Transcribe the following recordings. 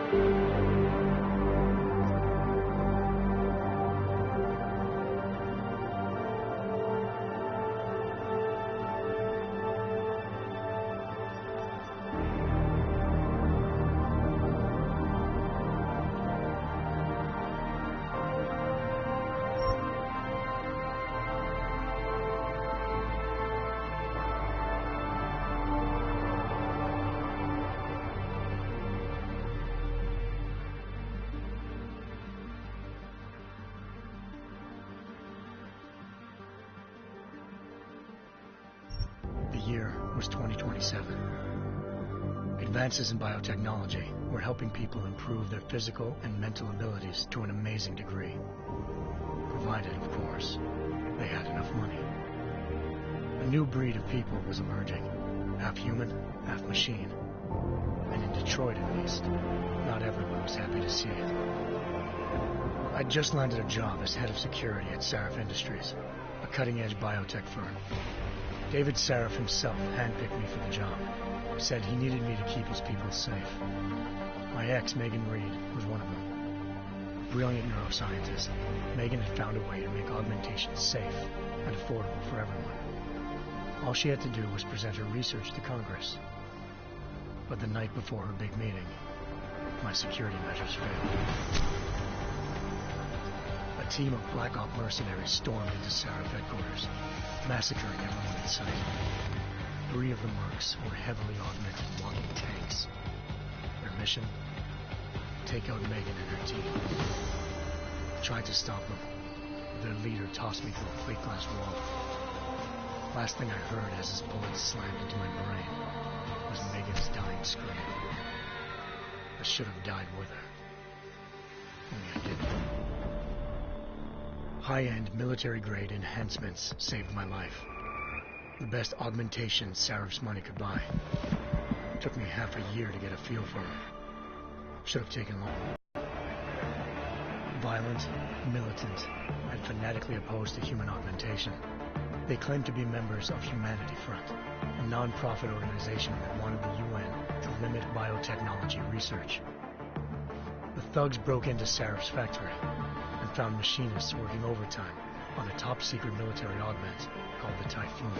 The year was 2027. Advances in biotechnology were helping people improve their physical and mental abilities to an amazing degree. Provided, of course, they had enough money. A new breed of people was emerging, half human, half machine. And in Detroit, at least, not everyone was happy to see it. I'd just landed a job as head of security at Sarif Industries, a cutting-edge biotech firm. David Sarif himself handpicked me for the job. Said he needed me to keep his people safe. My ex, Megan Reed, was one of them. Brilliant neuroscientist, Megan had found a way to make augmentation safe and affordable for everyone. All she had to do was present her research to Congress. But the night before her big meeting, my security measures failed. A team of Black Op mercenaries stormed into Sarif headquarters, massacring everyone in sight. 3 of the mercs were heavily augmented walking tanks. Their mission? Take out Megan and her team. Tried to stop them. Their leader tossed me through a plate glass wall. Last thing I heard as his bullets slammed into my brain was Megan's dying scream. I should have died with her. Only I didn't. High-end military-grade enhancements saved my life. The best augmentation Sarif's money could buy. Took me half a year to get a feel for it. Should have taken long. Violent, militant, and fanatically opposed to human augmentation. They claimed to be members of Humanity Front, a non-profit organization that wanted the UN to limit biotechnology research. The thugs broke into Sarif's factory and found machinists working overtime on a top-secret military augment called the Typhoon.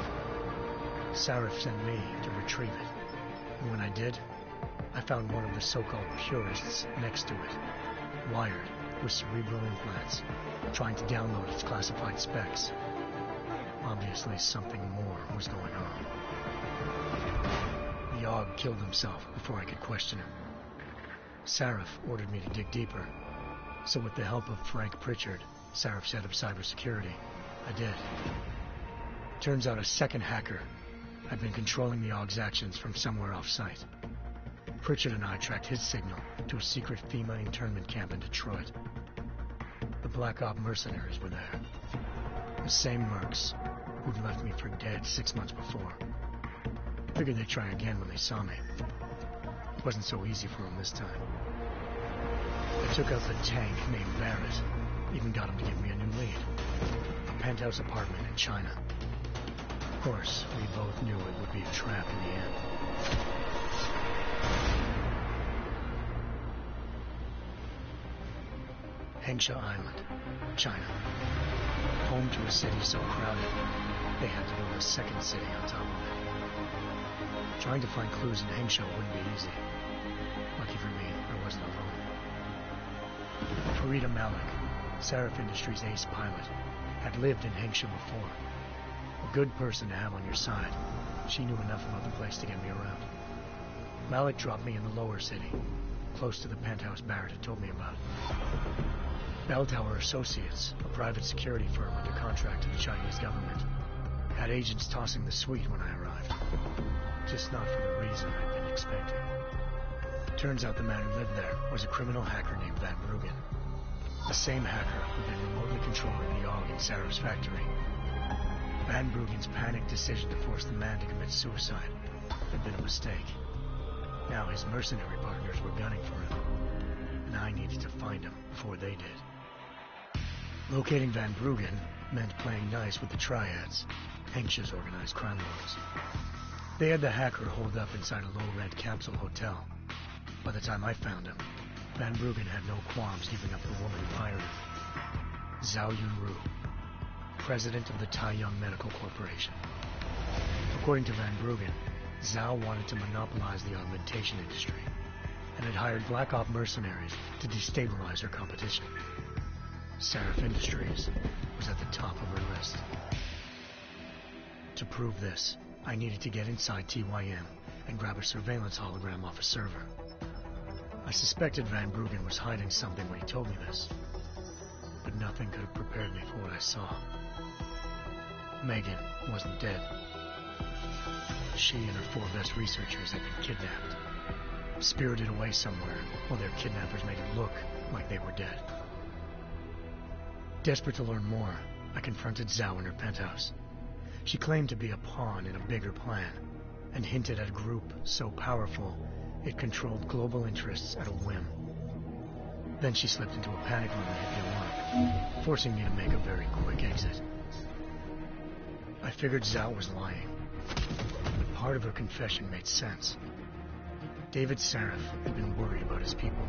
Sarif sent me to retrieve it, and when I did, I found one of the so-called purists next to it, wired with cerebral implants, trying to download its classified specs. Obviously, something more was going on. The Aug killed himself before I could question him. Sarif ordered me to dig deeper, so with the help of Frank Pritchard, Sarif's head of cybersecurity, I did. Turns out a second hacker had been controlling the Aug's actions from somewhere off-site. Pritchard and I tracked his signal to a secret FEMA internment camp in Detroit. The Black Op mercenaries were there. The same mercs who'd left me for dead 6 months before. Figured they'd try again when they saw me. It wasn't so easy for them this time. I took out the tank named Barrett. Even got him to give me a new lead. A penthouse apartment in China. Of course, we both knew it would be a trap in the end. Hengsha Island, China. Home to a city so crowded, they had to build a second city on top of it. Trying to find clues in Hengsha wouldn't be easy. Lucky for me, I wasn't alone. Farida Malik, Sarif Industries' ace pilot, had lived in Hengsha before. A good person to have on your side. She knew enough about the place to get me around. Malik dropped me in the lower city, close to the penthouse Barrett had told me about. Bell Tower Associates, a private security firm under contract to the Chinese government, had agents tossing the suite when I arrived. Just not for the reason I'd been expecting. Turns out the man who lived there was a criminal hacker named Van Bruggen. The same hacker who'd been remotely controlling the Aug in Sarif's factory. Van Bruggen's panicked decision to force the man to commit suicide had been a mistake. Now his mercenary partners were gunning for him, and I needed to find him before they did. Locating Van Bruggen meant playing nice with the Triads, Hengsha's organized crime lords. They had the hacker holed up inside a low-rent capsule hotel. By the time I found him, Van Bruggen had no qualms giving up the woman who hired him. Zhao Yunru, president of the Taiyang Medical Corporation. According to Van Bruggen, Zhao wanted to monopolize the augmentation industry and had hired Black Op mercenaries to destabilize her competition. Seraph Industries was at the top of her list. To prove this, I needed to get inside TYM and grab a surveillance hologram off a server. I suspected Van Bruggen was hiding something when he told me this, but nothing could have prepared me for what I saw. Megan wasn't dead. She and her 4 best researchers had been kidnapped, spirited away somewhere while their kidnappers made it look like they were dead. Desperate to learn more, I confronted Zhao in her penthouse. She claimed to be a pawn in a bigger plan, and hinted at a group so powerful it controlled global interests at a whim. Then she slipped into a panic room and hit the alarm, forcing me to make a very quick exit. I figured Zhao was lying, but part of her confession made sense. David Seraph had been worried about his people.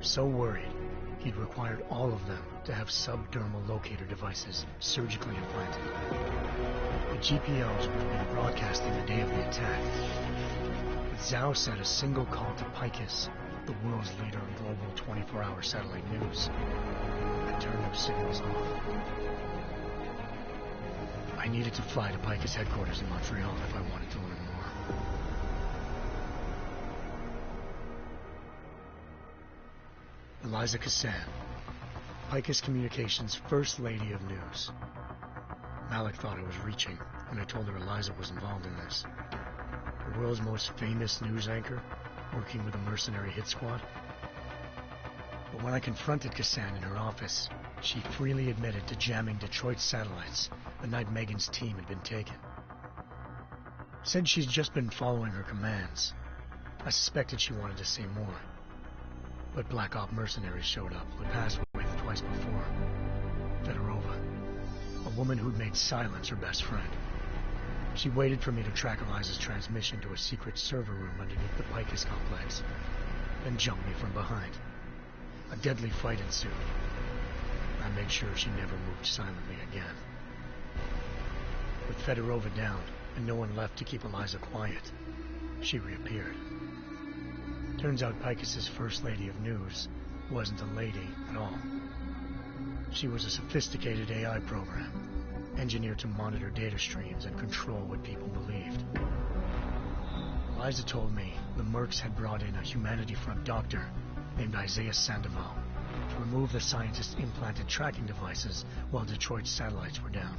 So worried, he'd required all of them to have subdermal locator devices surgically implanted. The GPOs would have been broadcasting the day of the attack. But Zhao said a single call to Picus, the world's leader in global 24-hour satellite news, could turn those signals off. I needed to fly to Picus headquarters in Montreal if I wanted to learn more. Eliza Cassan, Picus Communications' First Lady of News. Malik thought I was reaching, and I told her Eliza was involved in this. The world's most famous news anchor, working with a mercenary hit squad. But when I confronted Cassan in her office, she freely admitted to jamming Detroit's satellites the night Megan's team had been taken. Said she's just been following her commands. I suspected she wanted to say more. But Black Op mercenaries showed up, who had passed with twice before. Fedorova, a woman who'd made silence her best friend. She waited for me to track Eliza's transmission to a secret server room underneath the Picus complex, then jumped me from behind. A deadly fight ensued. I made sure she never moved silently again. With Fedorova down, and no one left to keep Eliza quiet, she reappeared. Turns out Picus's First Lady of News wasn't a lady at all. She was a sophisticated AI program, engineered to monitor data streams and control what people believed. Eliza told me the Mercs had brought in a Humanity Front doctor named Isaiah Sandoval to remove the scientist's implanted tracking devices while Detroit's satellites were down.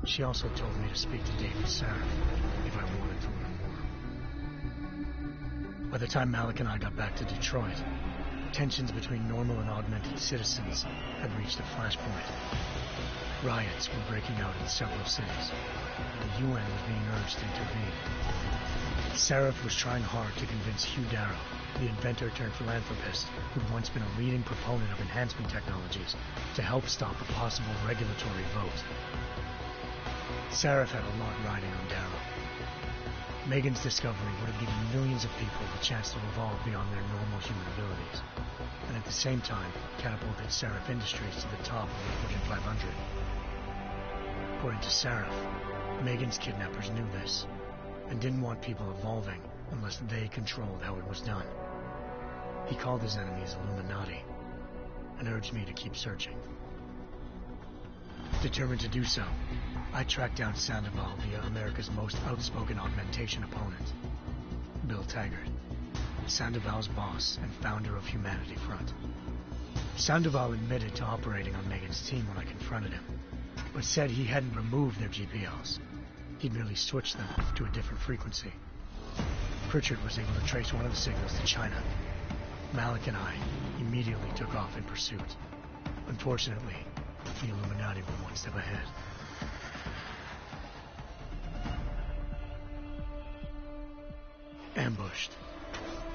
She also told me to speak to David Seraph if I wanted to learn more. By the time Malik and I got back to Detroit, tensions between normal and augmented citizens had reached a flashpoint. Riots were breaking out in several cities, and the UN was being urged to intervene. Seraph was trying hard to convince Hugh Darrow, the inventor-turned-philanthropist who'd once been a leading proponent of enhancement technologies, to help stop a possible regulatory vote. Seraph had a lot riding on Darrow. Megan's discovery would have given millions of people the chance to evolve beyond their normal human abilities, and at the same time catapulted Seraph Industries to the top of the Fortune 500. According to Seraph, Megan's kidnappers knew this, and didn't want people evolving unless they controlled how it was done. He called his enemies Illuminati, and urged me to keep searching. Determined to do so, I tracked down Sandoval via America's most outspoken augmentation opponent, Bill Taggart, Sandoval's boss and founder of Humanity Front. Sandoval admitted to operating on Megan's team when I confronted him, but said he hadn't removed their GPLs. He'd merely switched them to a different frequency. Pritchard was able to trace one of the signals to China. Malik and I immediately took off in pursuit. Unfortunately, the Illuminati were one step ahead. Ambushed.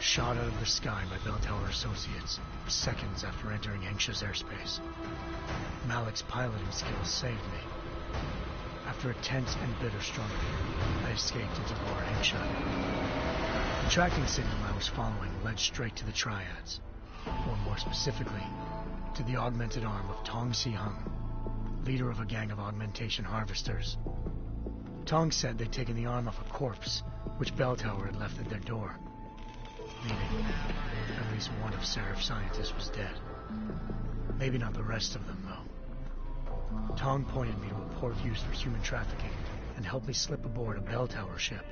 Shot out of the sky by Bell Tower Associates seconds after entering Hengsha's airspace. Malik's piloting skills saved me. After a tense and bitter struggle, I escaped into Lower Hengsha. The tracking signal I was following led straight to the Triads, or more specifically, to the augmented arm of Tong Si-hung, leader of a gang of augmentation harvesters. Tong said they'd taken the arm off a corpse, which Belltower had left at their door, meaning at least one of Seraph's scientists was dead. Maybe not the rest of them, though. Tong pointed me to a port used for human trafficking and helped me slip aboard a Belltower ship.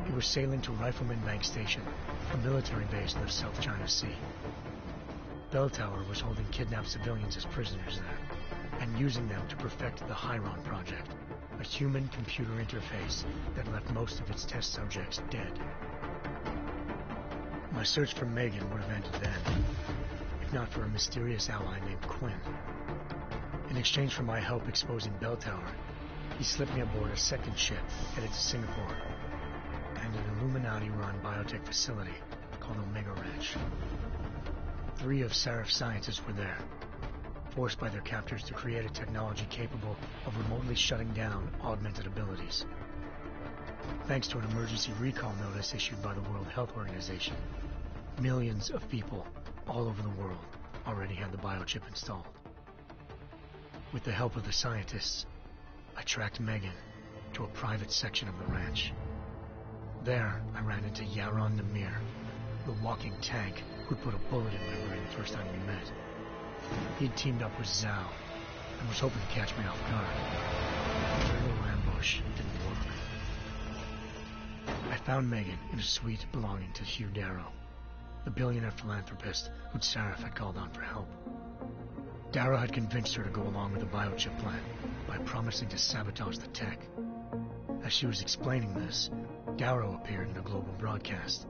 We were sailing to Rifleman Bank Station, a military base in the South China Sea. Belltower was holding kidnapped civilians as prisoners there, and using them to perfect the Hyron Project, a human-computer interface that left most of its test subjects dead. My search for Megan would have ended then, if not for a mysterious ally named Quinn. In exchange for my help exposing Belltower, he slipped me aboard a second ship headed to Singapore, and an Illuminati-run biotech facility called Omega Ranch. 3 of Seraph's scientists were there, forced by their captors to create a technology capable of remotely shutting down augmented abilities. Thanks to an emergency recall notice issued by the World Health Organization, millions of people all over the world already had the biochip installed. With the help of the scientists, I tracked Megan to a private section of the ranch. There, I ran into Yaron Namir, the walking tank who'd put a bullet in my brain the first time we met. He'd teamed up with Zhao and was hoping to catch me off guard. The little ambush didn't work. I found Megan in a suite belonging to Hugh Darrow, the billionaire philanthropist who'd Seraph had called on for help. Darrow had convinced her to go along with the biochip plan by promising to sabotage the tech. As she was explaining this, Darrow appeared in a global broadcast,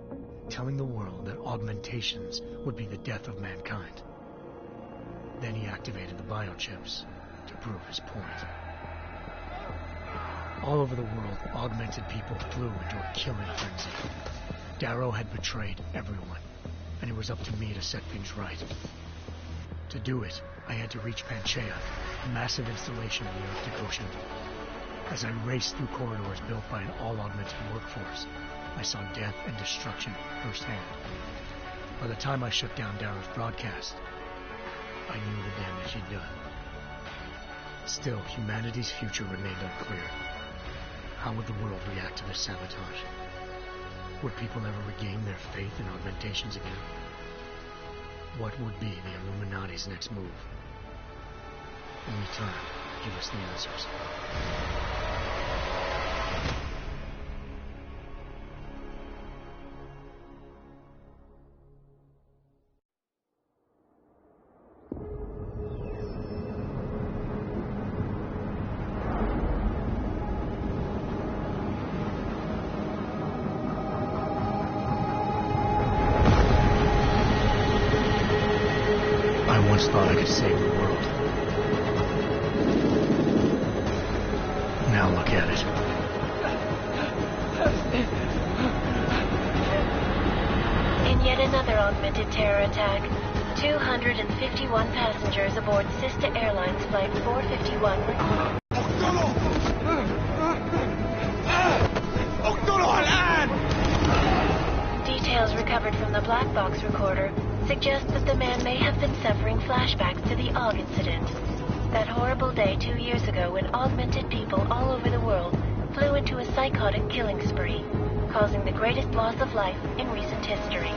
telling the world that augmentations would be the death of mankind. Then he activated the biochips to prove his point. All over the world, augmented people flew into a killing frenzy. Darrow had betrayed everyone, and it was up to me to set things right. To do it, I had to reach Panchaea, a massive installation in the Arctic Ocean. As I raced through corridors built by an all-augmented workforce, I saw death and destruction firsthand. By the time I shut down Darrow's broadcast, I knew the damage he'd done. Still, humanity's future remained unclear. How would the world react to this sabotage? Would people ever regain their faith in augmentations again? What would be the Illuminati's next move? Only time give us the answers. I once thought I could save the world. Now look at it. In yet another augmented terror attack, 251 passengers aboard Sister Airlines Flight 451 Details recovered from the black box recorder suggest that the man may have been suffering flashbacks to the Aug incident. That horrible day 2 years ago when augmented people all over the world flew into a psychotic killing spree, causing the greatest loss of life in recent history.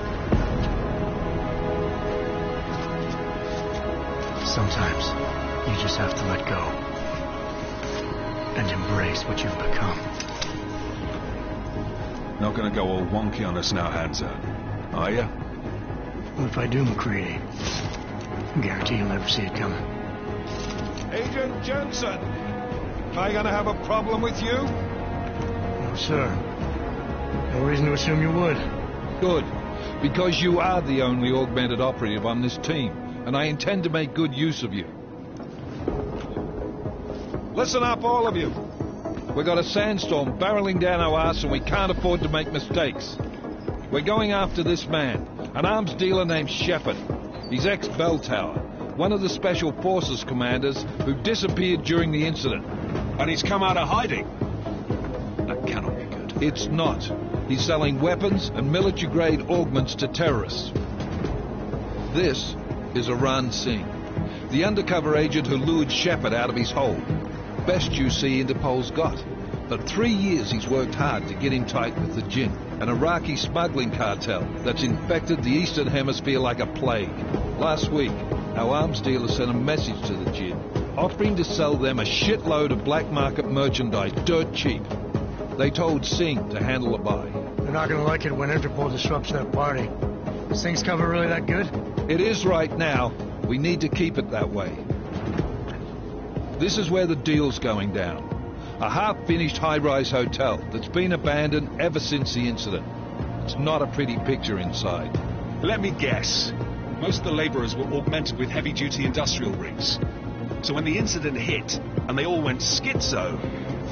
Sometimes you just have to let go and embrace what you've become. Not gonna go all wonky on us now, Hansa, are ya? Well, if I do, McCready, I guarantee you'll never see it coming. Agent Jensen, am I gonna have a problem with you? No, sir. No reason to assume you would. Good, because you are the only augmented operative on this team, and I intend to make good use of you. Listen up, all of you. We've got a sandstorm barreling down our arse and we can't afford to make mistakes. We're going after this man, an arms dealer named Shepard. He's ex-Belltower, one of the Special Forces commanders who disappeared during the incident. And he's come out of hiding. That cannot be good. It's not. He's selling weapons and military-grade augments to terrorists. This is Iran Singh, the undercover agent who lured Shepard out of his hole. Best you see Interpol's got. For 3 years he's worked hard to get him tight with the Jinn, an Iraqi smuggling cartel that's infected the Eastern Hemisphere like a plague. Last week, our arms dealer sent a message to the Jinn, offering to sell them a shitload of black market merchandise dirt cheap. They told Singh to handle the buy. They're not gonna like it when Interpol disrupts their party. Is Singh's cover really that good? It is right now. We need to keep it that way. This is where the deal's going down. A half-finished high-rise hotel that's been abandoned ever since the incident. It's not a pretty picture inside. Let me guess. Most of the laborers were augmented with heavy-duty industrial rigs. So when the incident hit, and they all went schizo,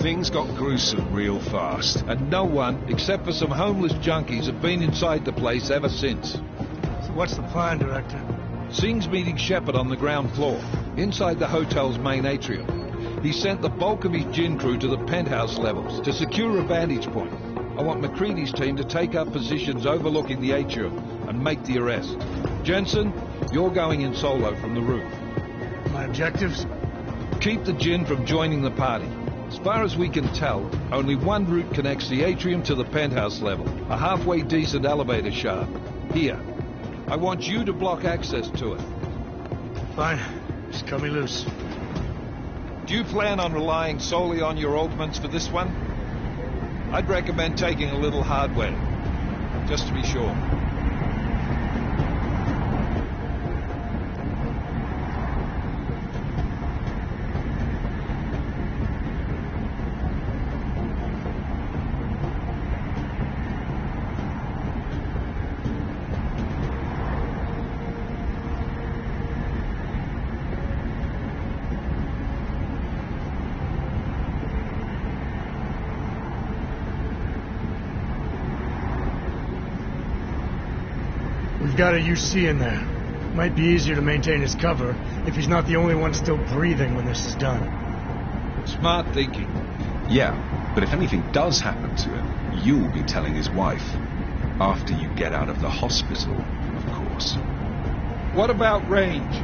things got gruesome real fast. And no one, except for some homeless junkies, have been inside the place ever since. So what's the plan, Director? Singh's meeting Shepard on the ground floor, inside the hotel's main atrium. He sent the bulk of his Jinn crew to the penthouse levels to secure a vantage point. I want McCready's team to take up positions overlooking the atrium and make the arrest. Jensen, you're going in solo from the roof. My objectives? Keep the Jinn from joining the party. As far as we can tell, only one route connects the atrium to the penthouse level, a halfway decent elevator shaft. Here. I want you to block access to it. Fine. Just cut me loose. Do you plan on relying solely on your augments for this one? I'd recommend taking a little hardware, just to be sure. We've got a UC in there. Might be easier to maintain his cover if he's not the only one still breathing when this is done. Smart thinking. Yeah, but if anything does happen to him, you'll be telling his wife. After you get out of the hospital, of course. What about range?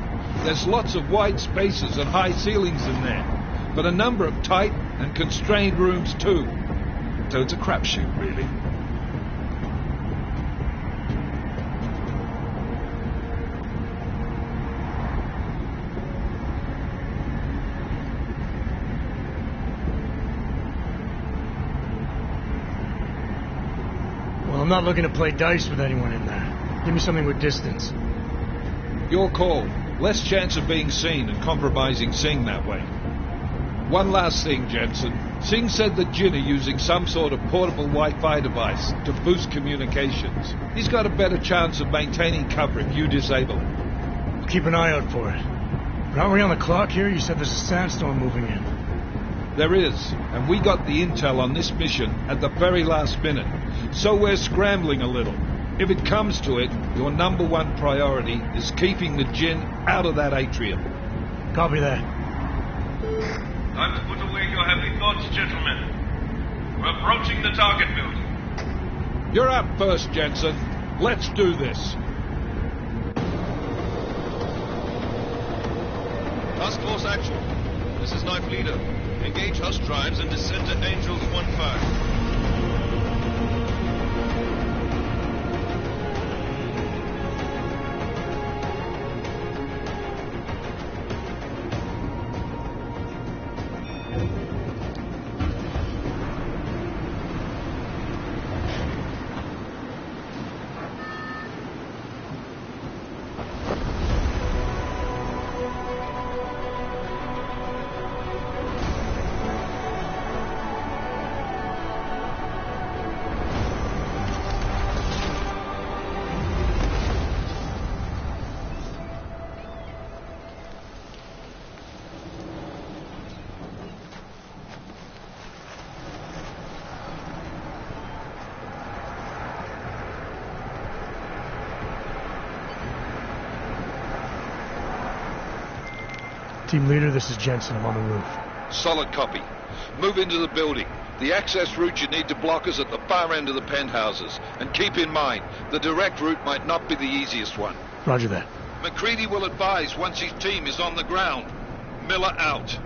There's lots of wide spaces and high ceilings in there, but a number of tight and constrained rooms too. So it's a crapshoot, really. I'm not looking to play dice with anyone in there. Give me something with distance. Your call. Less chance of being seen and compromising Singh that way. One last thing, Jensen. Singh said the Jinn are using some sort of portable Wi-Fi device to boost communications. He's got a better chance of maintaining cover if you disable it. Keep an eye out for it. But aren't we on the clock here? You said there's a sandstorm moving in. There is, and we got the intel on this mission at the very last minute. So we're scrambling a little. If it comes to it, your number one priority is keeping the Jinn out of that atrium. Copy that. Time to put away your heavy thoughts, gentlemen. We're approaching the target building. You're up first, Jensen. Let's do this. Task Force Actual. This is Knife Leader. Engage Hush drives and descend to Angels 1-5. Team leader, this is Jensen. I'm on the roof. Solid copy. Move into the building. The access route you need to block is at the far end of the penthouses. And keep in mind, the direct route might not be the easiest one. Roger that. McCready will advise once his team is on the ground. Miller out.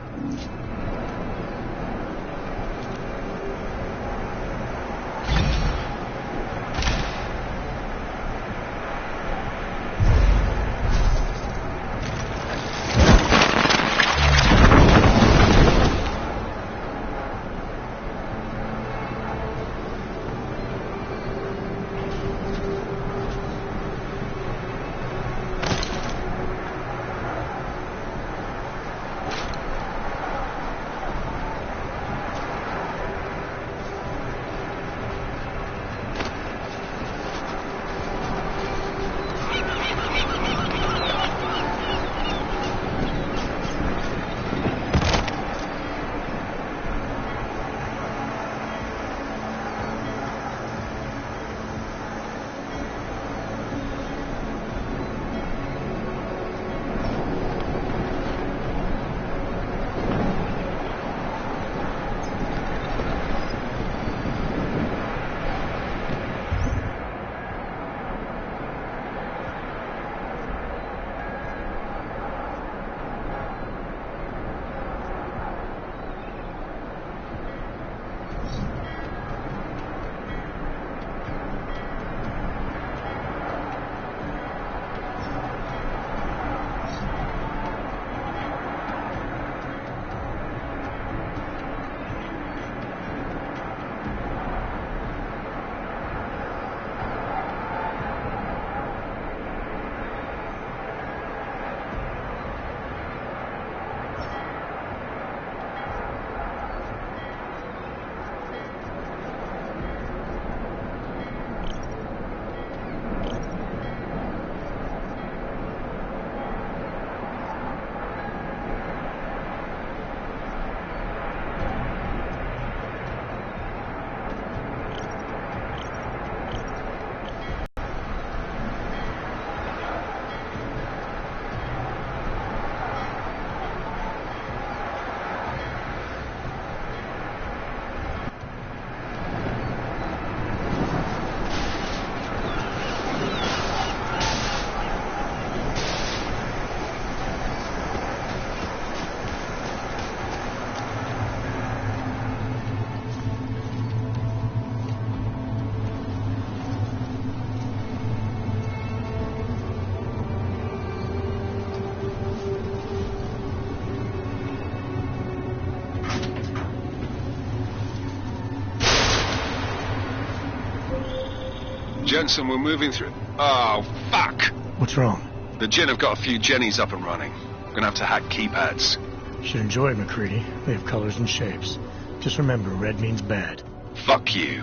Jensen, we're moving through... Oh, fuck! What's wrong? The Gin have got a few Jennies up and running. Gonna have to hack keypads. Should enjoy it, McCready. They have colors and shapes. Just remember, red means bad. Fuck you.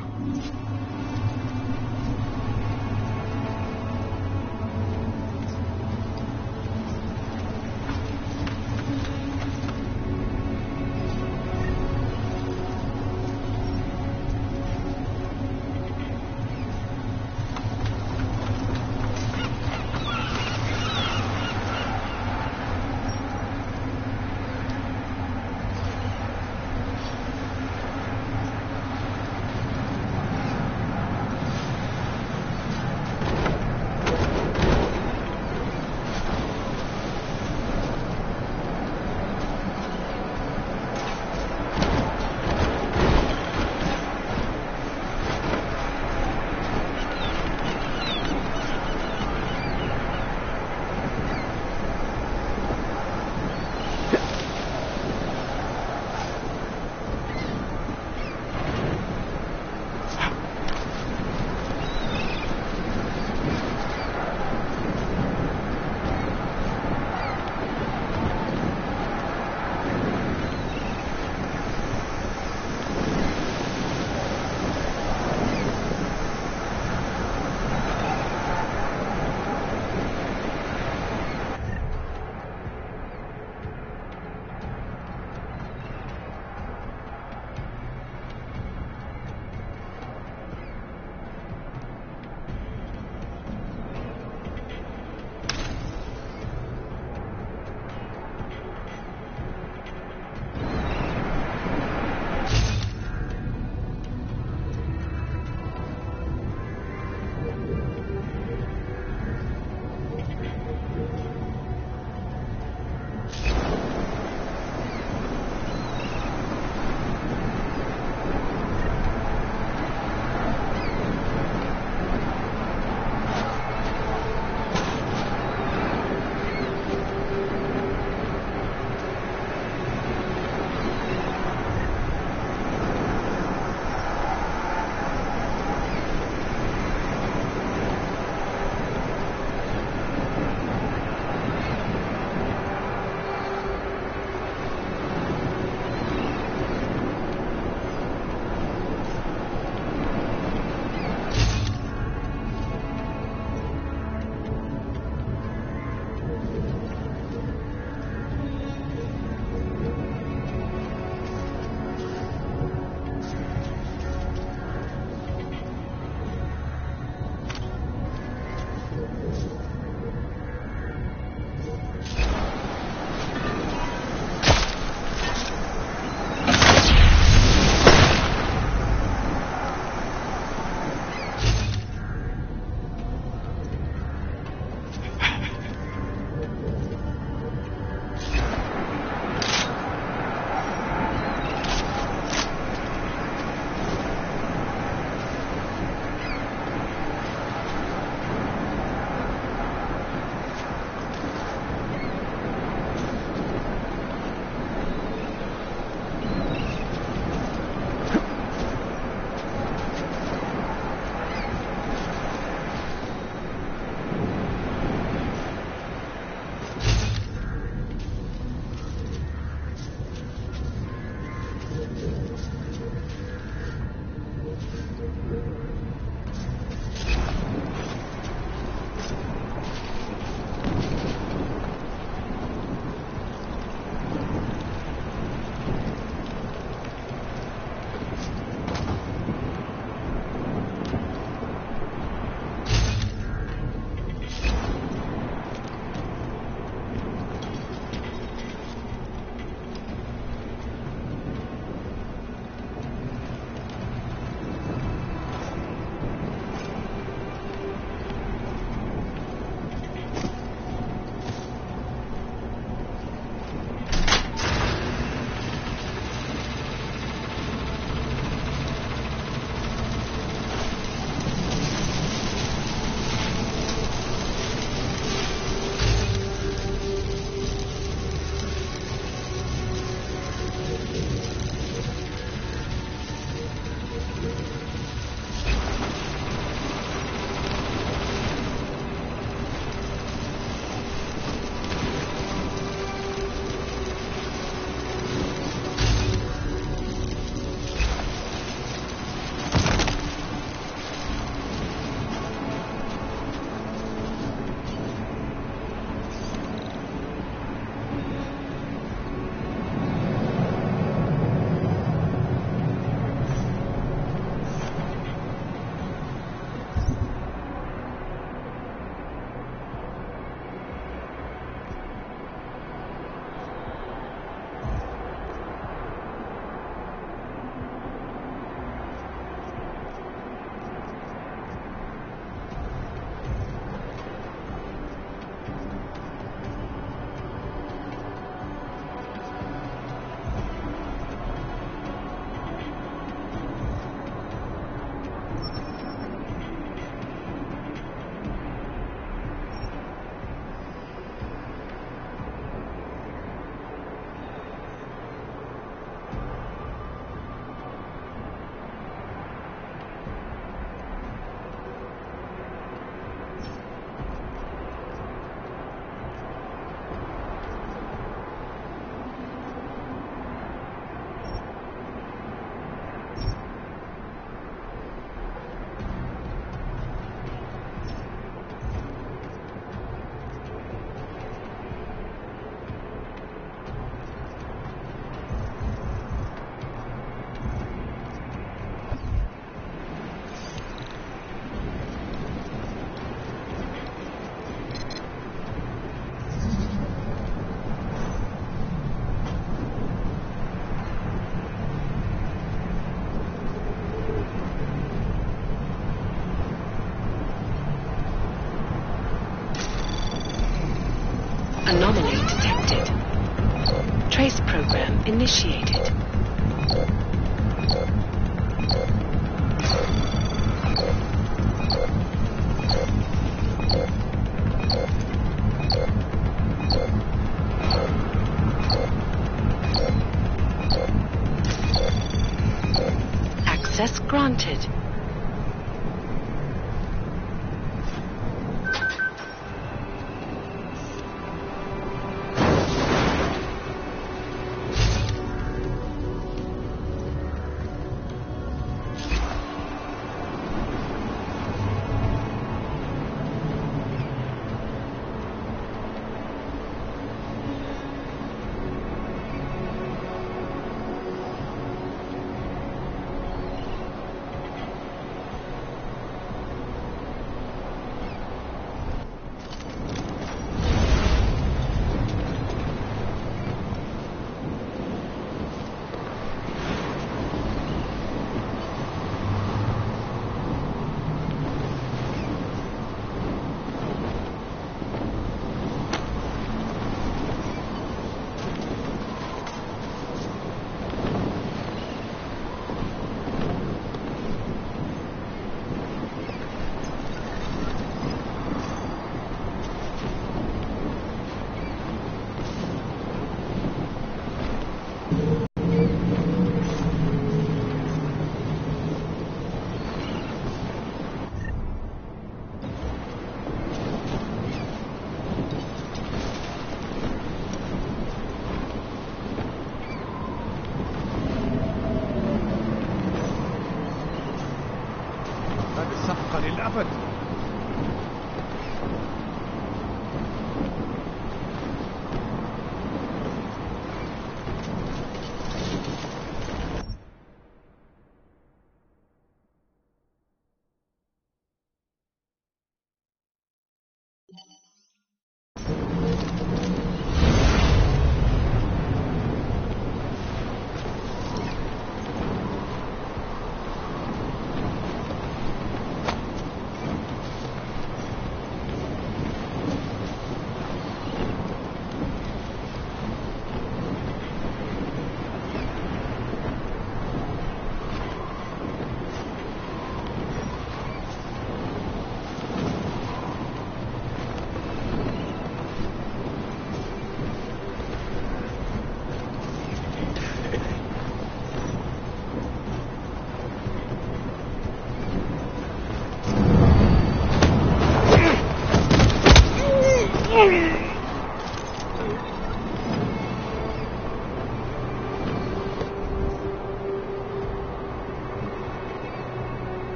Anomaly detected. Trace program initiated. Access granted. للأبد.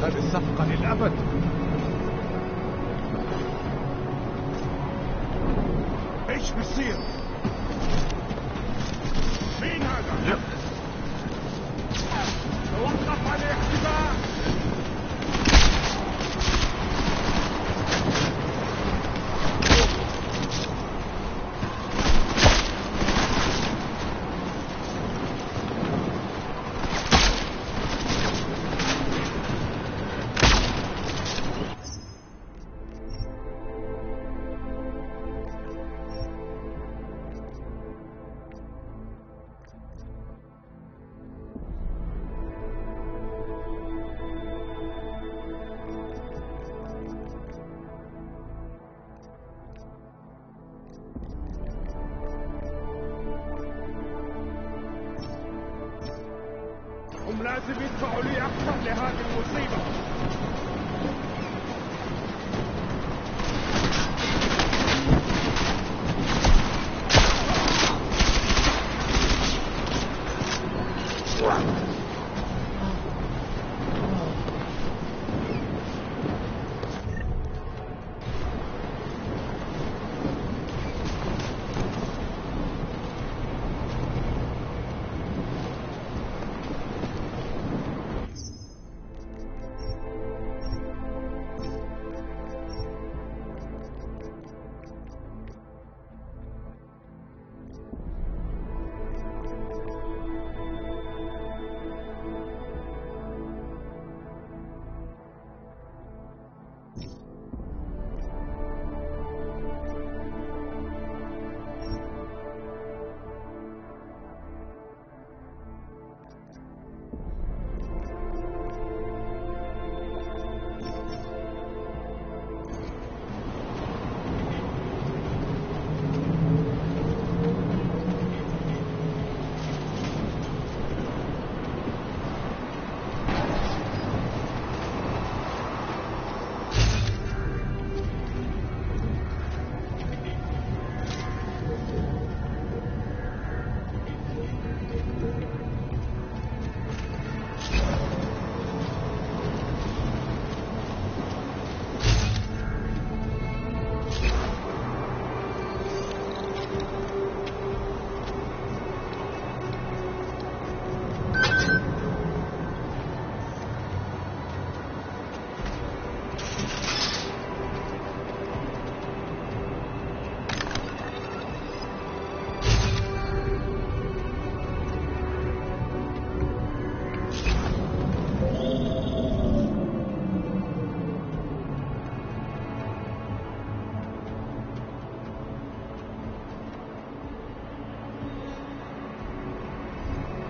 هذه الصفقة للأبد. ايش بيصير؟ مين هذا؟ توقف عن الاختباء. هم لازم يدفعوا لي أكثر لهذه المصيبة.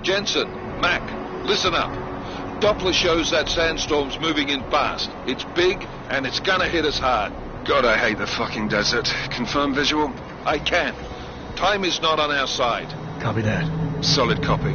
Jensen, Mac, listen up. Doppler shows that sandstorm's moving in fast. It's big, and it's gonna hit us hard. God, I hate the fucking desert. Confirm visual? I can. Time is not on our side. Copy that. Solid copy.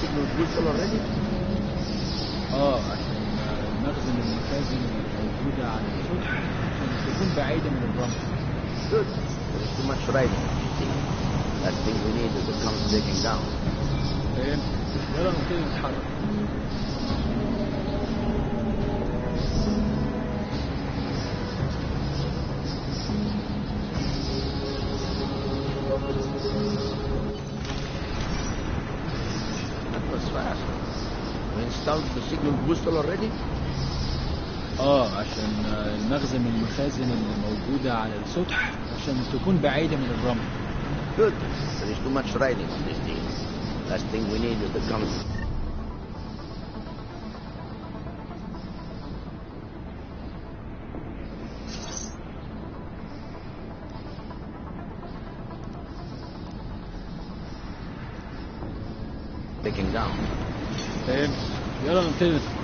signal whistle already? عشان نخزن المخازن الموجودة على السطح عشان تكون بعيدة من الرمل. Good. There is too much riding, you see. Last thing we need is the tunnel digging down. فهمت. يلا نبتدي نتحرك. That was fast. We installed the signal whistle already? عشان نخزن المخازن اللي موجودة على السطح عشان تكون بعيدة من الرمل. Good. There is too much riding on this deal. Last thing we need is the tunnel. Digging down. فهمت. يلا نبتدي ندخل.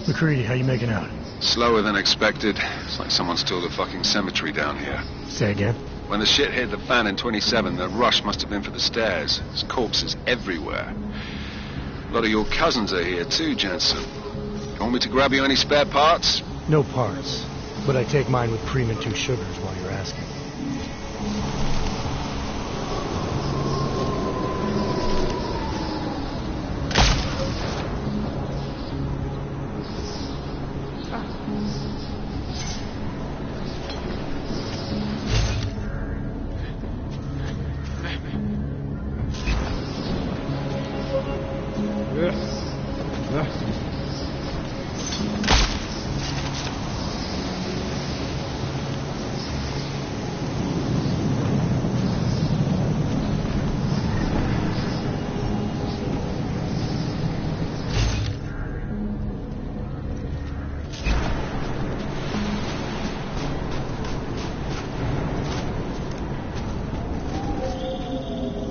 McCready, how you making out? Slower than expected. It's like someone's tilled a fucking cemetery down here. Say again? When the shit hit the fan in 27, the rush must have been for the stairs. There's corpses everywhere. A lot of your cousins are here too, Jensen. You want me to grab you any spare parts? No parts. But I take mine with cream and 2 sugars while you're asking.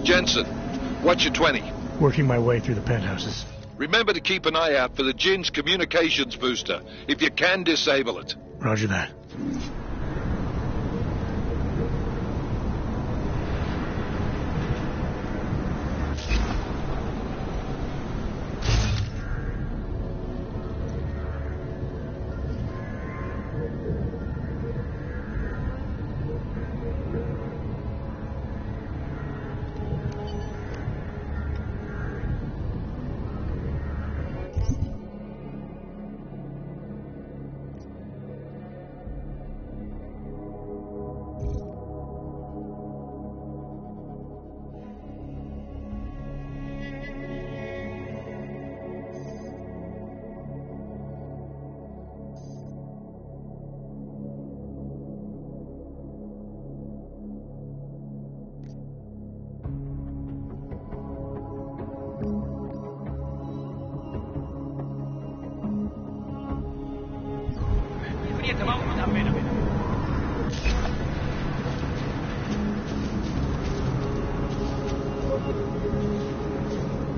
Jensen, what's your 20? Working my way through the penthouses. Remember to keep an eye out for the Gin's communications booster. If you can, disable it. Roger that.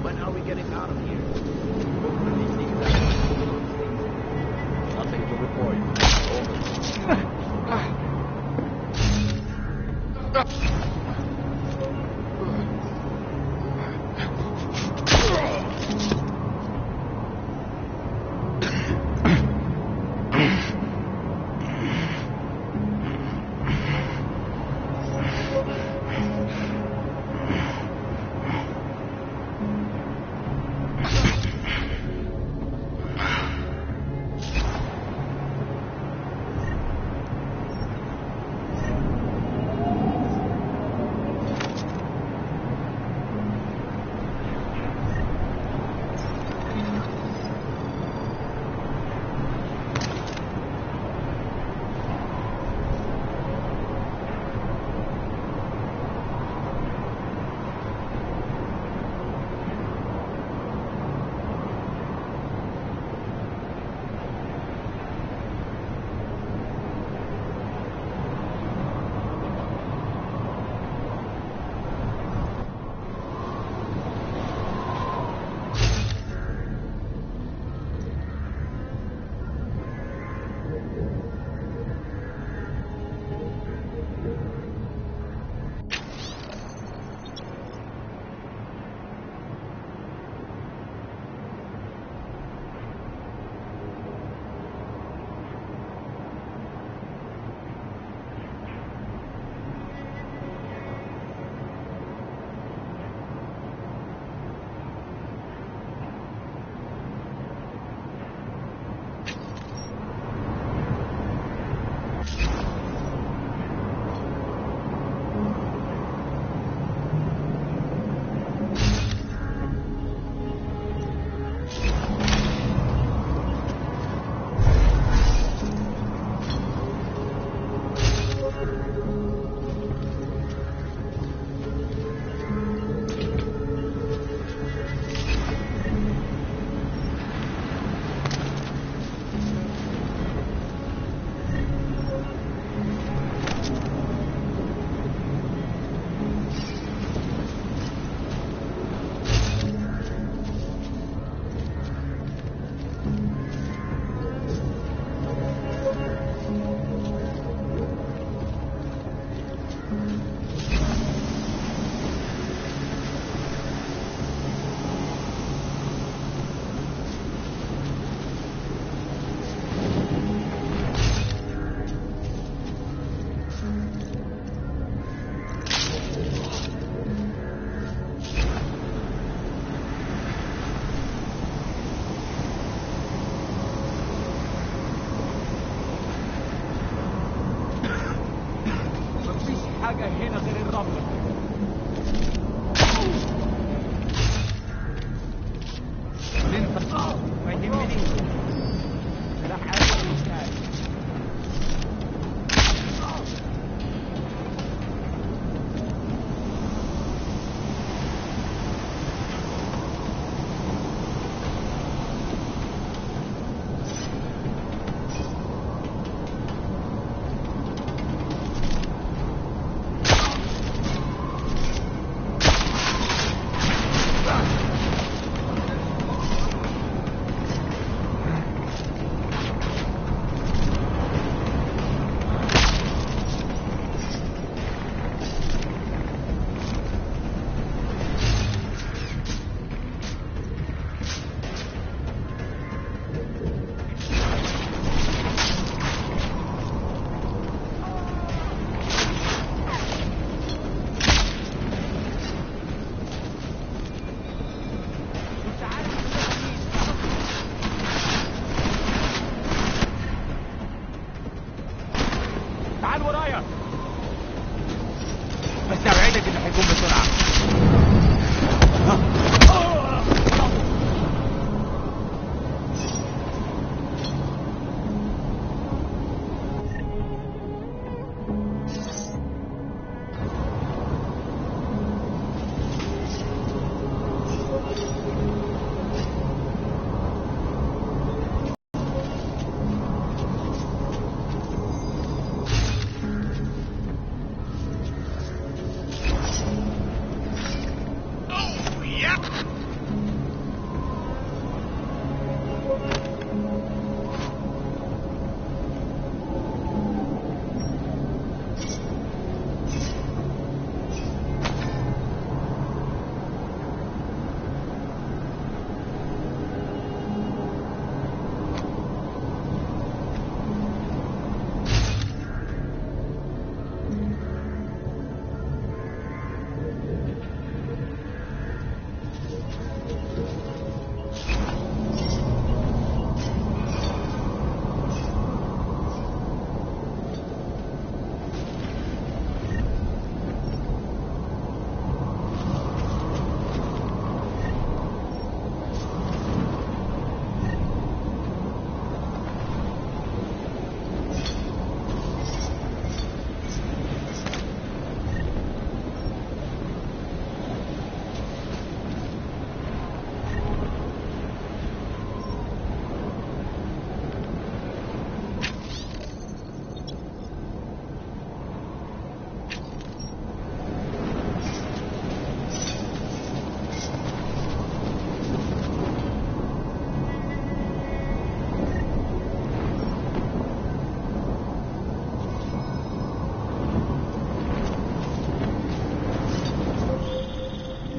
When are we getting out of here? Nothing to report.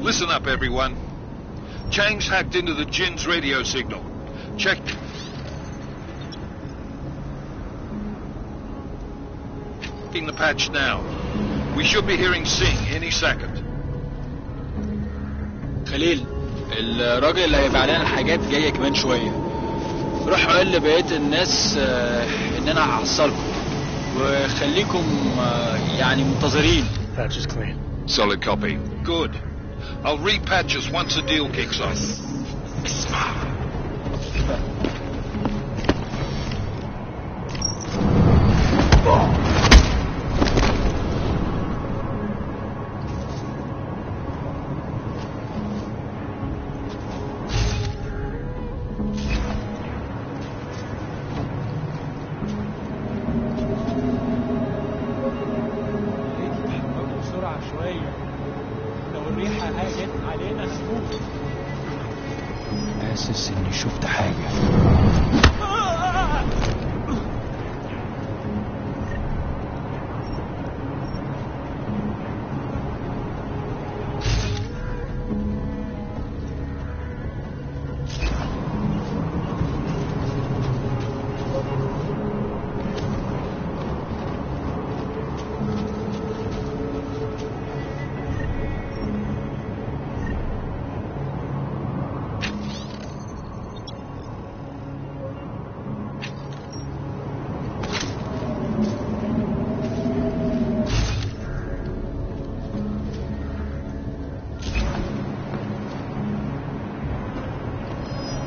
Listen up, everyone. Chang's hacked into the Jin's radio signal. Check... Checking the patch now. We should be hearing Singh any second. خليل الراجل اللي هيبقى علينا الحاجات جاية كمان شوية. روح قول لبقية الناس ان انا هحصلكم وخليكم يعني منتظرين. Patch is clean. Solid copy. Good. I'll repatch us once the deal kicks off. بسرعة شوية. لو الريحة هاجت علينا نموت. حاسس اني شفت حاجة.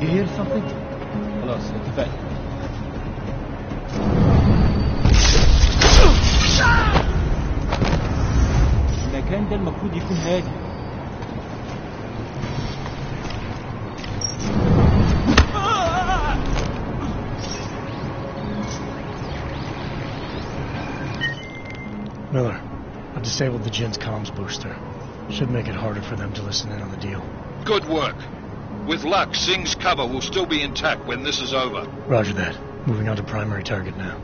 You hear something? خلاص اتفقنا. المكان ده المفروض يكون هادي. Miller, I've disabled the Jin's comms booster. Should make it harder for them to listen in on the deal. Good work. With luck, Singh's cover will still be intact when this is over. Roger that. Moving on to primary target now.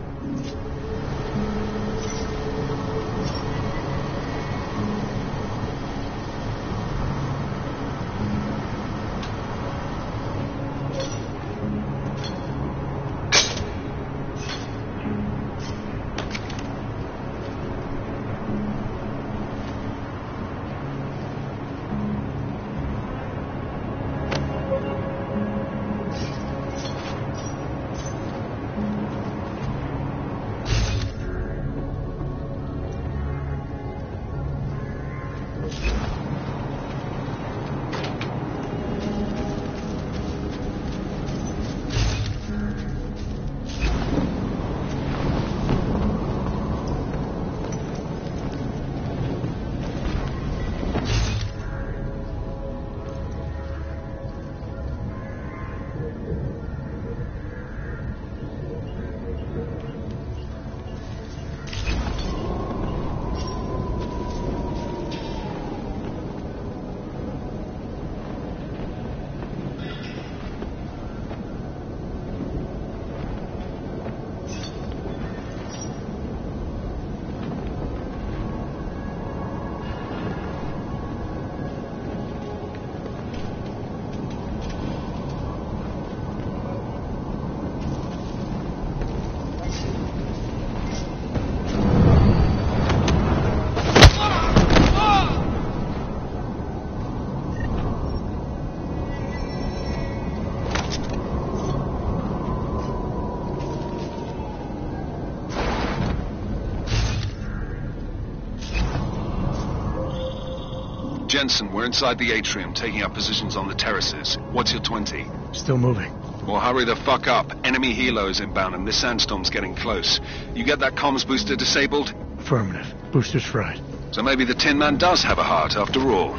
Jensen, we're inside the atrium, taking up positions on the terraces. What's your 20? Still moving. Well, hurry the fuck up. Enemy helos inbound, and this sandstorm's getting close. You get that comms booster disabled? Affirmative. Booster's fried. So maybe the Tin Man does have a heart, after all.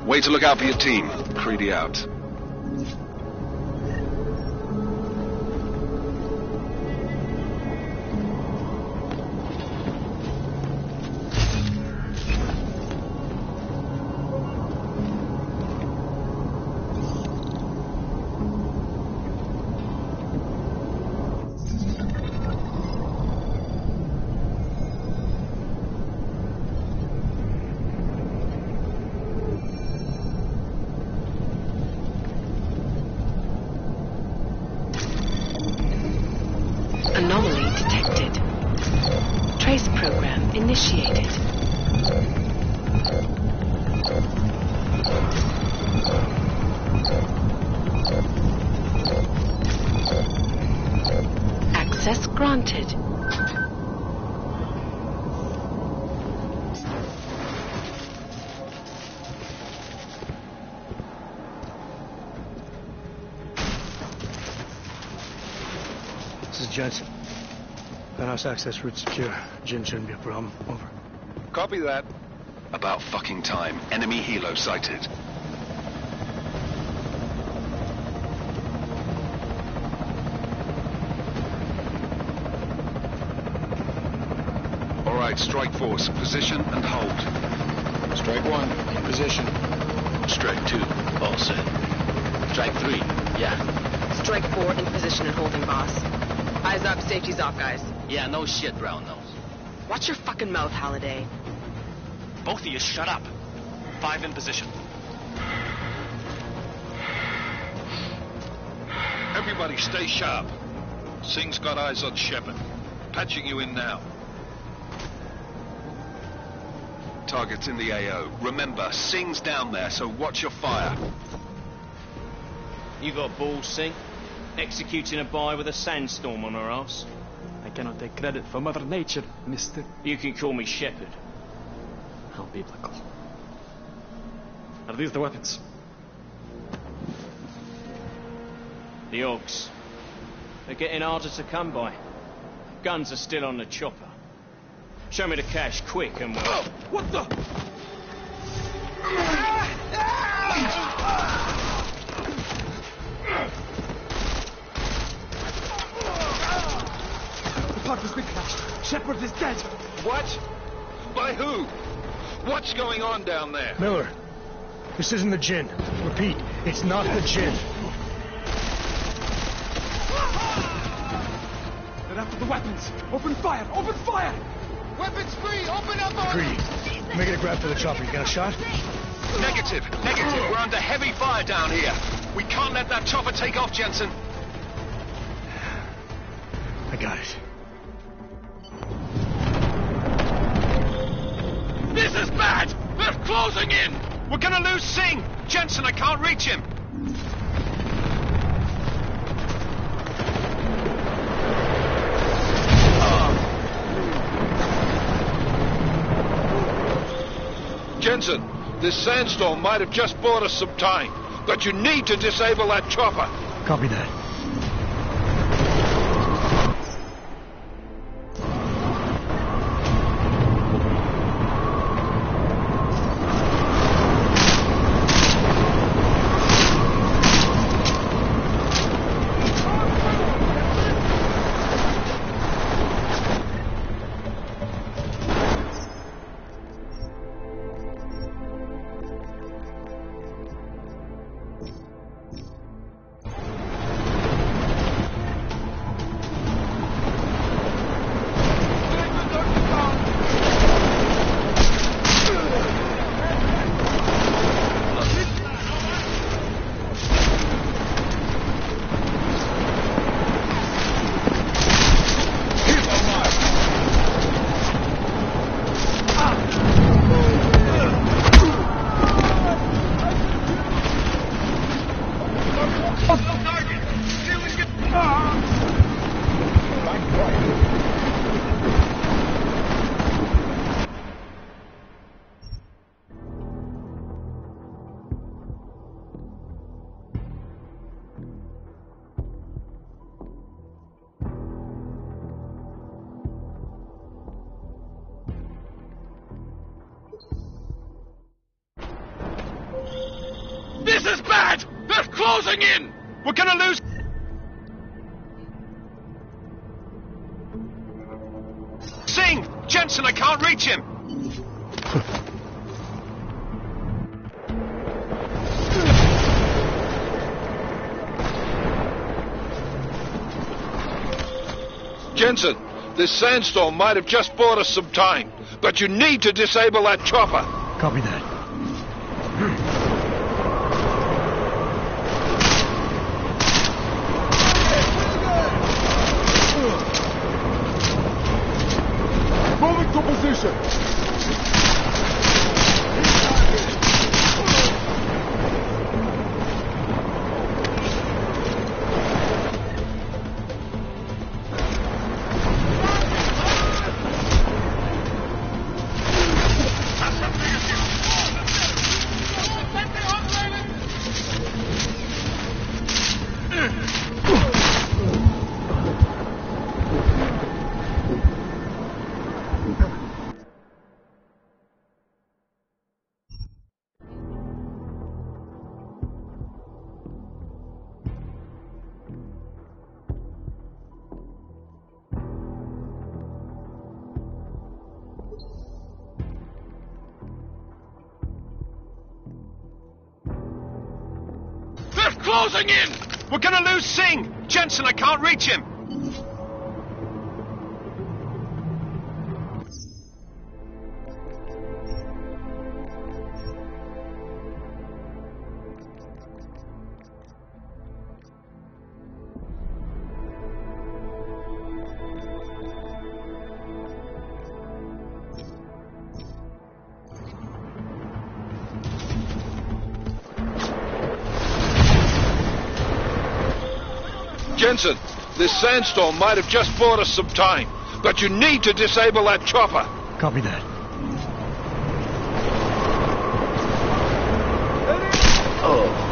Way to look out for your team. Creedy out. Anomaly detected. Trace program initiated. Access granted. This is Jensen. Penthouse access route secure. Jin shouldn't be a problem. Over. Copy that. About fucking time. Enemy helo sighted. All right, strike force. Position and hold. Strike 1, in position. Strike 2, all set. Strike 3, yeah. Strike 4, in position and holding, boss. Eyes up, safety's off, guys. Yeah, no shit, brown nose. Watch your fucking mouth, Halliday. Both of you shut up. 5 in position. Everybody stay sharp. Singh's got eyes on Shepard. Patching you in now. Target's in the AO. Remember, Singh's down there, so watch your fire. You got balls, Singh? Executing a buy with a sandstorm on her ass? I cannot take credit for Mother Nature, mister. You can call me Shepard. How biblical. Are these the weapons? The Ogs. They're getting harder to come by. Guns are still on the chopper. Show me the cash, quick, and we'll... Oh, what the? The part has been crashed. Shepard is dead. What? By who? What's going on down there? Miller, this isn't the Jinn. Repeat, it's not the Jinn. They're after the weapons. Open fire! Open fire! Weapons free! Open up on Greedy, make it a grab for the chopper. You got a shot? Negative. We're under heavy fire down here. We can't let that chopper take off, Jensen. I got it. This is bad! They're closing in! We're gonna lose Singh! Jensen, I can't reach him! Jensen, this sandstorm might have just bought us some time, but you need to disable that chopper. Copy that. This is bad! They're closing in! We're gonna lose... Singh! Jensen, I can't reach him! Jensen, this sandstorm might have just bought us some time, but you need to disable that chopper. Copy that. position. Closing in! We're gonna lose Singh! Jensen, I can't reach him! Jensen, this sandstorm might have just bought us some time, but you need to disable that chopper. Copy that. Oh.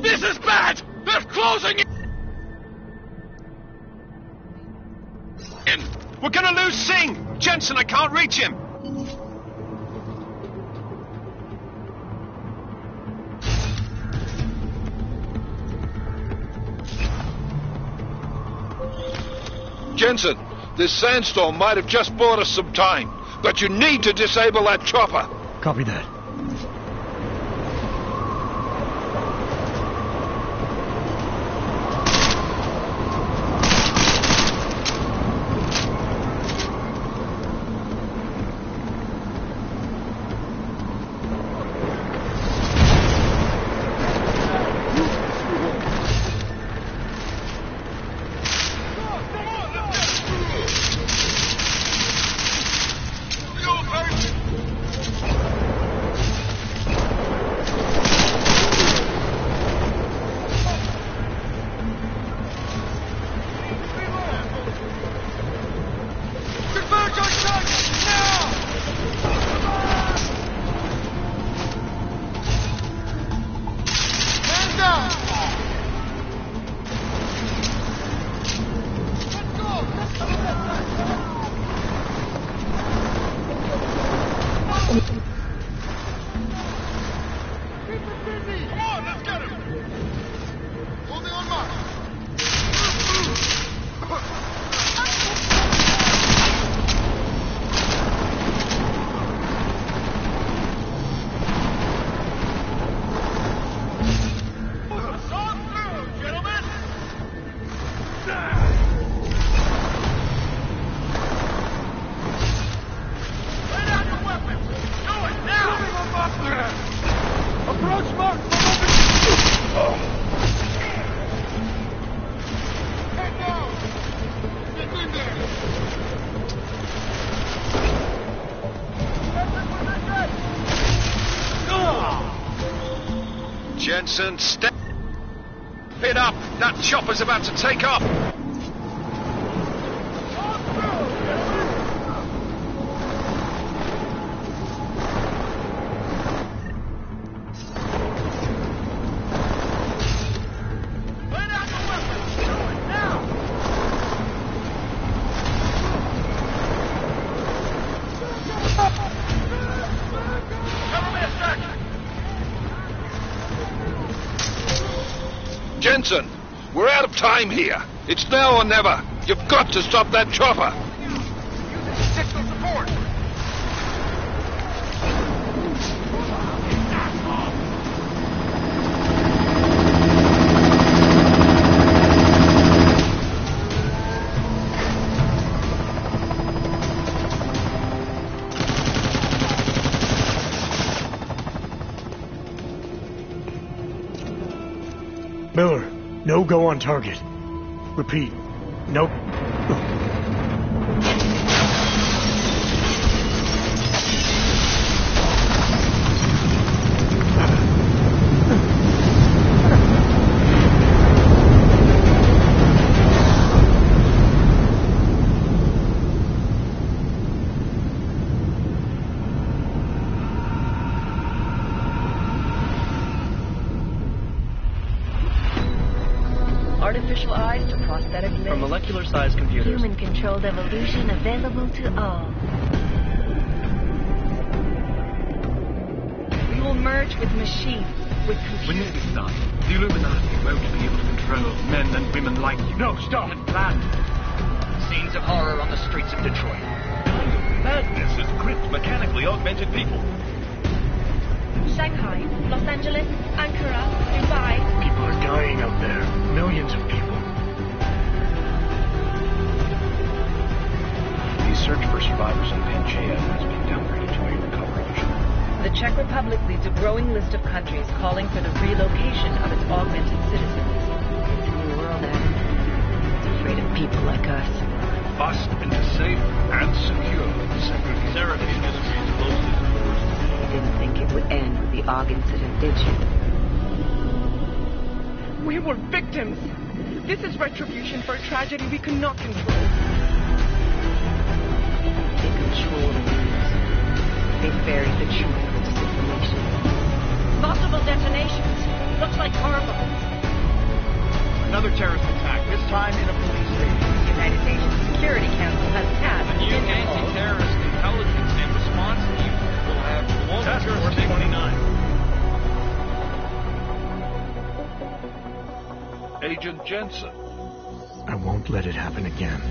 This is bad! They're closing in! We're gonna lose Singh! Jensen, I can't reach him! Jensen, this sandstorm might have just bought us some time, but you need to disable that chopper. Copy that. Approach mark! Head down! Get in there! Jensen, step it up! That chopper's about to take off! Jensen, we're out of time here. It's now or never. You've got to stop that chopper. Signal support! Miller, no go on target. Repeat, no. Artificial eyes to prosthetic limbs. From molecular-sized computers. Human-controlled evolution available to all. We will merge with machines, with computers. When this is done, the Illuminati won't be able to control men and women like you. No, stop! And plan. Scenes of horror on the streets of Detroit. Madness has gripped mechanically augmented people. Shanghai, Los Angeles, Ankara, Dubai. People are dying out there. Millions of people. The search for survivors in Pangaea has been downgraded to a recovery mission. The Czech Republic leads a growing list of countries calling for the relocation of its augmented citizens. It's a new world, Adam. It's afraid of people like us. Bust into safe and secure segregation. Seraphine disagrees closely with yours. You didn't think it would end with the AUG incident, did you? We were victims. This is retribution for a tragedy we cannot control. They control the news. They buried the truth with disinformation. Possible detonations. Looks like horrible. Another terrorist attack, this time in a police station. The United Nations Security Council has tasked The new anti-terrorist intelligence and response team will have Task Force 29. Agent Jensen. I won't let it happen again.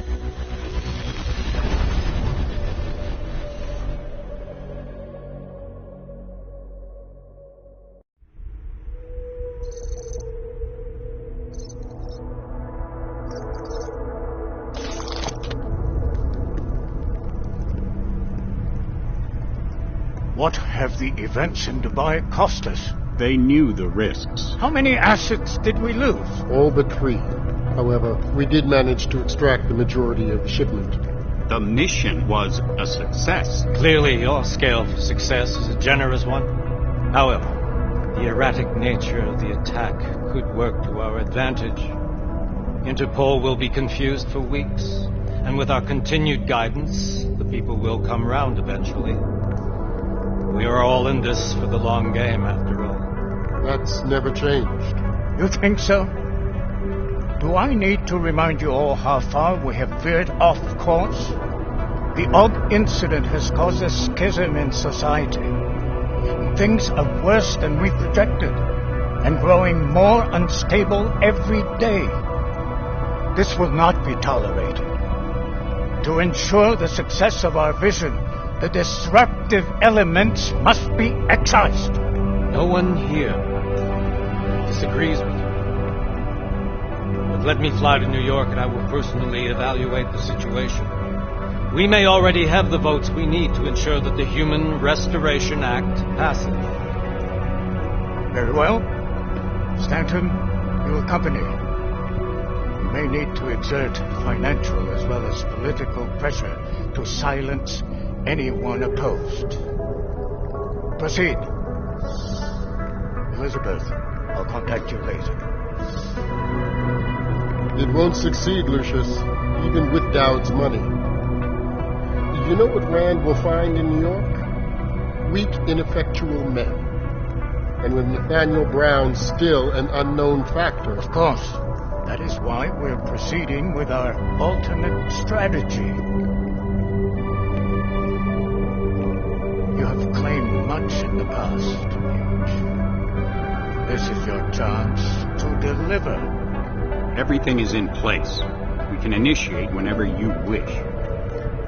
What have the events in Dubai cost us? They knew the risks. How many assets did we lose? All but 3. However, we did manage to extract the majority of the shipment. The mission was a success. Clearly, your scale for success is a generous one. However, the erratic nature of the attack could work to our advantage. Interpol will be confused for weeks, and with our continued guidance, the people will come round eventually. We are all in this for the long game, after all. That's never changed. You think so? Do I need to remind you all how far we have veered off course? The AUG incident has caused a schism in society. Things are worse than we projected, and growing more unstable every day. This will not be tolerated. To ensure the success of our vision, the disruptive elements must be excised. No one here disagrees with you. But let me fly to New York and I will personally evaluate the situation. We may already have the votes we need to ensure that the Human Restoration Act passes. Very well. Stanton, you accompany. You may need to exert financial as well as political pressure to silence anyone opposed. Proceed. Elizabeth, I'll contact you later. It won't succeed, Lucius, even with Dowd's money. You know what Rand will find in New York? Weak, ineffectual men. And with Nathaniel Brown still an unknown factor. Of course. That is why we're proceeding with our alternate strategy. You have claimed much in the past, Hugh. This is your chance to deliver. Everything is in place. We can initiate whenever you wish.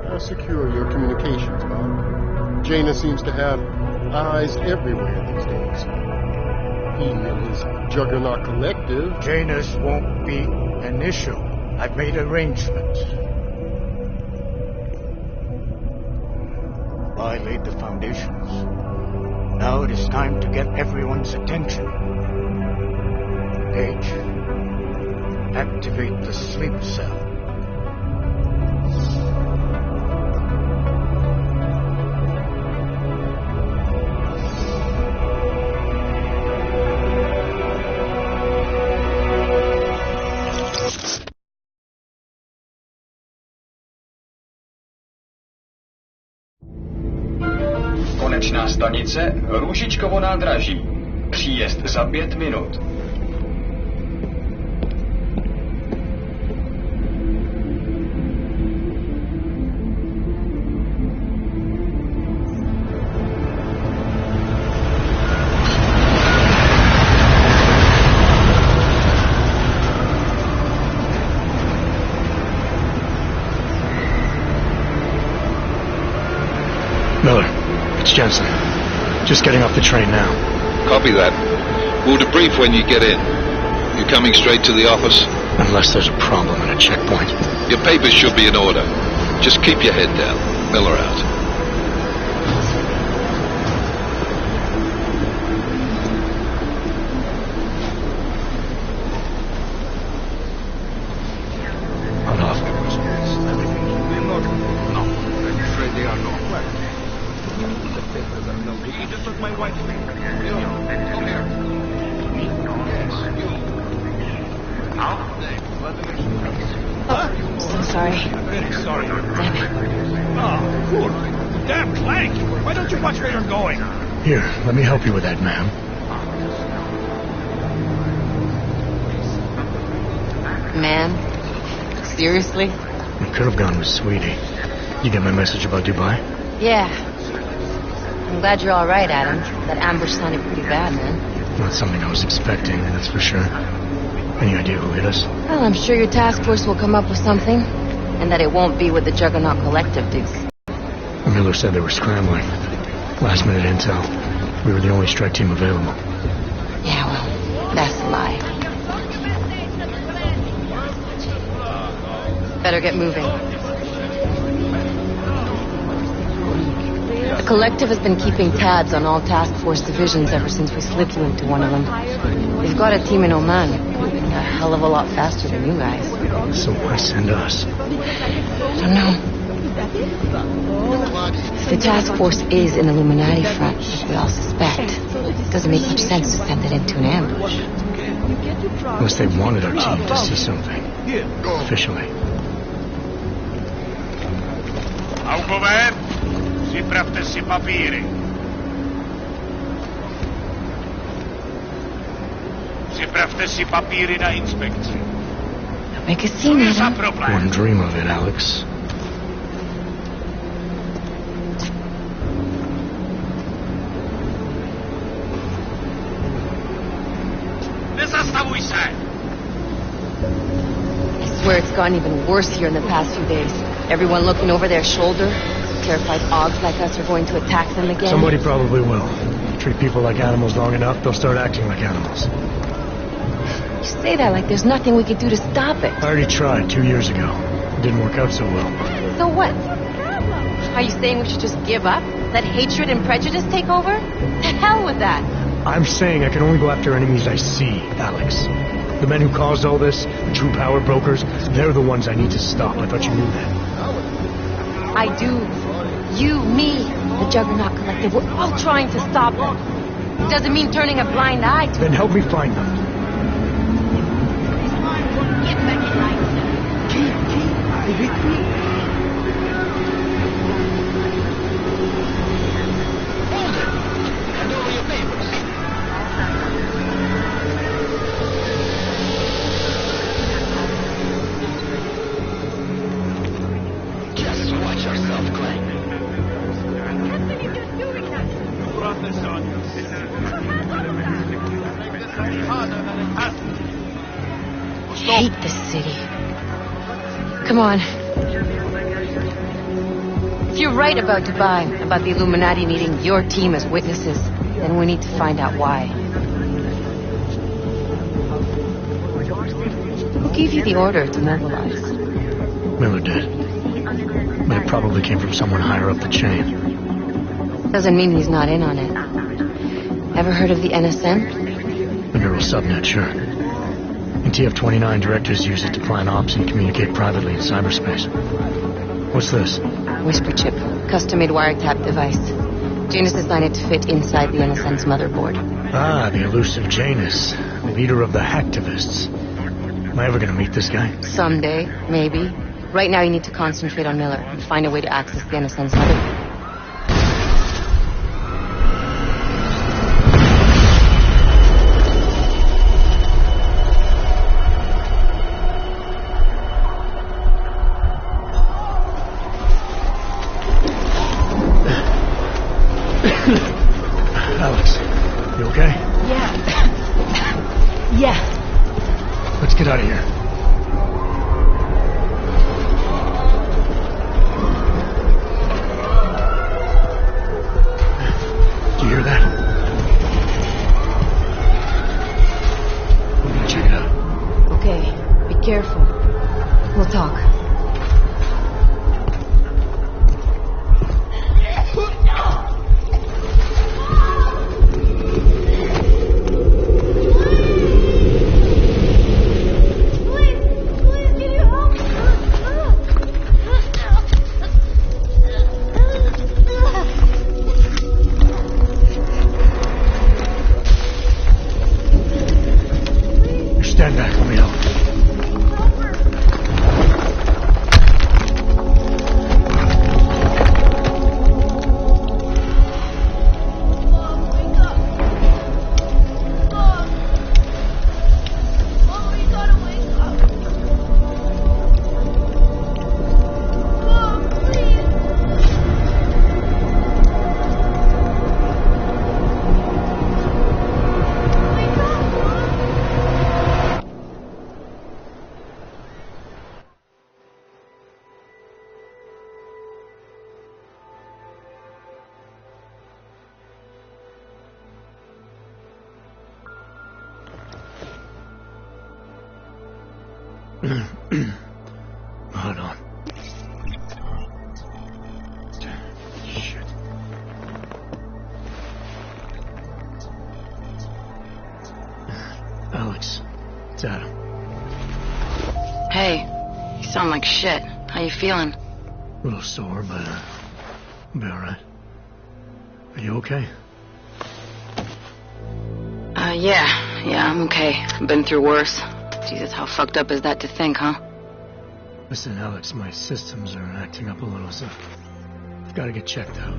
How secure your communications, Bob? Jaina seems to have eyes everywhere these days. He and his Juggernaut Collective. Janus won't be an issue. I've made arrangements. I laid the foundations. Now it is time to get everyone's attention. Page, activate the sleep cell. Konečná stanice Růžičkovo nádraží. Příjezd za 5 minut. Miller, it's Jensen. Just getting off the train now. Copy that. We'll debrief when you get in. You coming straight to the office? Unless there's a problem at a checkpoint. Your papers should be in order. Just keep your head down. Miller out. Here, let me help you with that, ma'am. Ma'am? Seriously? I could have gone with Sweetie. You get my message about Dubai? Yeah. I'm glad you're all right, Adam. That ambush sounded pretty bad, man. Not something I was expecting, that's for sure. Any idea who hit us? Well, I'm sure your task force will come up with something. And that it won't be with the Juggernaut Collective, Duke. Miller said they were scrambling. Last minute intel. We were the only strike team available. Yeah, well, that's a lie. Better get moving. The Collective has been keeping tabs on all task force divisions ever since we slipped you into one of them. They've got a team in Oman, moving a hell of a lot faster than you guys. So why send us? I don't know. If the task force is an Illuminati front, like we all suspect, it doesn't make much sense to send it into an ambush. Unless they wanted our team to see something. Officially. Augover, připravte si papíry. Připravte si papíry na inspekci. Don't make a scene, Adam. Wouldn't dream of it, Alex. Nezastavuj se! I swear it's gotten even worse here in the past few days. Everyone looking over their shoulder. Terrified Augs like us are going to attack them again. Somebody probably will. Treat people like animals long enough, they'll start acting like animals. You say that like there's nothing we could do to stop it. I already tried 2 years ago. It didn't work out so well. So what? Are you saying we should just give up? Let hatred and prejudice take over? The hell with that. I'm saying I can only go after enemies I see, Alex. The men who caused all this, the true power brokers, they're the ones I need to stop. I thought you knew that. I do. You, me, the Juggernaut Collective, we're all trying to stop them. It doesn't mean turning a blind eye to Then help me find them. I hate this city. Come on. If you're right about Dubai, about the Illuminati needing your team as witnesses, then we need to find out why. Who gave you the order to mobilize? Miller did. But it probably came from someone higher up the chain. Doesn't mean he's not in on it. Ever heard of the NSM? The neural subnet, sure. In TF-29, directors use it to plan ops and communicate privately in cyberspace. What's this? Whisper chip. Custom-made wiretap device. Janus designed it to fit inside the NSM's motherboard. Ah, the elusive Janus. The leader of the hacktivists. Am I ever gonna meet this guy? Someday, maybe. Right now you need to concentrate on Miller and find a way to access the NSM's motherboard. Alex, you okay? Yeah. Yeah. Let's get out of here. Do you hear that? I'm gonna check it out. Okay, be careful. We'll talk. Stand back, let me help. Hold on. Shit. Alex, it's Adam. Hey, you sound like shit. How you feeling? A little sore, but I'll be alright. Are you okay? Yeah, I'm okay. I've been through worse. Jesus, how fucked up is that to think, huh? Listen, Alex, my systems are acting up a little, so I've got to get checked out.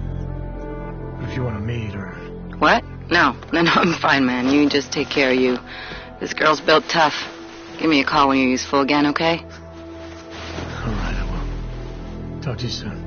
If you want to meet or... What? No, I'm fine, man. You just take care of you. This girl's built tough. Give me a call when you're useful again, okay? Alright, I will. Talk to you soon.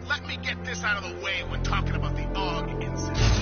Let me get this out of the way when talking about the AUG incident.